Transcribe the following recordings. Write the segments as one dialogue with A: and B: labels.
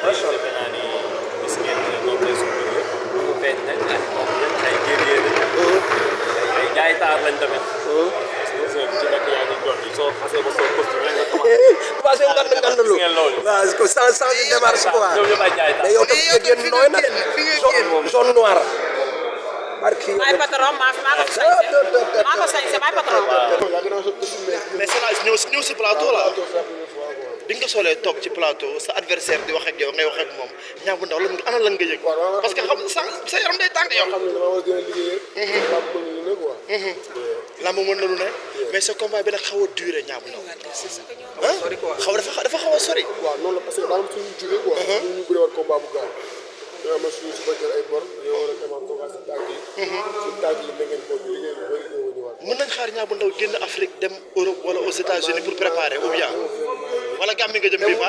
A: macha allah defe naa ni gis ngeen moom lay suñu bu feeñ nañ ay guerrier ay jaay taar lañ tamit. parce que ci nekk yaa ngi jot soo xasee ba soo costume rek nga commencé
B: ngandlu waaw ko sans démarche quoi
A: ñoom ñëpp ay jaay taar.
B: mais yow tam fi nga génn nooy na zone noire barki
C: maay patron maa ko sañse maay patron.
D: mais c'est là ñëw si plateau là bi nga solee toog ci plateau sa adversaire di wax ak yow ngay wax ak moom Niang bu Ndaw lan ana lan nga yëg parce que xam sa yaram day tàng yow. lamb mën na lu ne mais ce combat bi nag xaw a duré Niang bu Ndaw xaw dafa xaw a sori.
E: waaw noonu la parce que daanaka suñu jógee quoi. ñu bëri war combat bu gaaw. yoo xam ne suñu suba jël ay bor yoo war a demaat toogaat si tàgg yi. suñu tàgg yi da ngeen ko liggéey lu bëri ñëw ñëwaat.
D: mën nañ xaar Niang bu Ndaw génn Afrique dem Europe wala aux États-Unis pour préparer ou bien wala Gambie nga jëm bii fa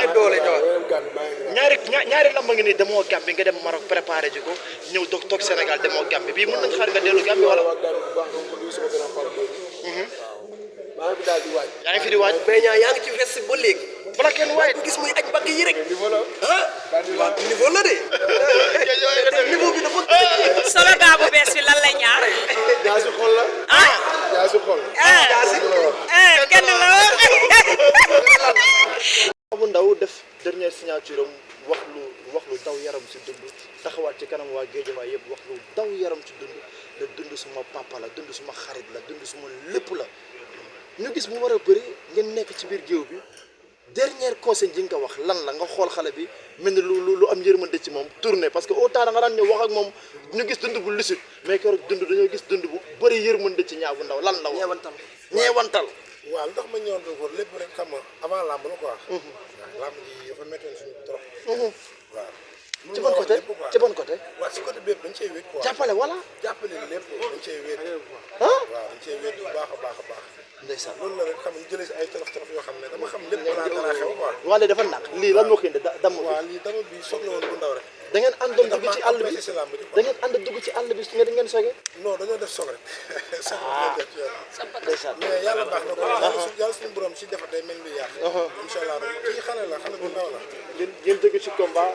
D: ñaari lamb nga nii demoo Gambie nga dem Maroc préparer ji ko ñëw toog Sénégal demoo Gambie bii mën nañ xaar nga dellu Gambie wala.
E: maa ngi fi daal di waaj.
D: yaa ngi fi di waaj.
B: mais yaa ngi ci veste ba léegi
D: bala kenn waay
B: gis muy aj bagg yi rek
E: niveau la.
B: waaw niveau la de niveau bi dafa
C: solo gaa bu bees bi lan la ñaar.
E: jaasi xol la. jaasi xol.
C: kenn la
D: Niang bu Ndaw def dernière signature am wax lu daw yaram si dund taxawaat ci kanam waa Guédiawaye yëpp wax lu daw yaram ci dund la dund suma papa la dund suma xarit la dund suma lépp la ñu gis mu war a bëri ngeen nekk ci biir géew bi dernière conseil ji nga ko wax lan la nga xool xale bi mel ni lu am yërmande ci moom tourné parce que autant da nga daan ñëw wax ak moom ñu gis dund bu lucide mais keroog dund dañoo gis dund bu bëri yërmande ci Niang bu Ndaw lan la wax ñeewantal
E: waaw lu tax ma ñëwoon ko lépp rek xam nga avant lamb la quoi. waaw lamb ji dafa méttoon suñu trop. waaw.
D: ci bon côté ci bon côté.
E: waaw si côté bépp dañ cee wéet quoi.
D: jàppale wala.
E: jàppale lépp dañ cee wéet.
D: ah
E: waaw dañ cee wéet bu baax a baax a baax.
D: ndeysaan
E: loolu la rek xam nga jëlee si ay tolof tolof yoo xam ne dama xam lépp dara xew quoi.
D: wala dafa naq lii lan moo koy indi damm bi
E: waaw lii dama bi soog na woon bu ndaw rek.
D: da ngeen àndoon dugg ci àll bi
E: si lamb ji
D: da ngeen ànd dugg ci àll bi su ngeen soge
E: non dañoo def soog rek. soog rek def ci yoon.
D: ndeysaan
E: mais yàlla baax na ko yàlla suñu borom si defar day mel ni yàq. incha allah kii xale la xale bu ndaw la.
D: ngeen jóge ci combat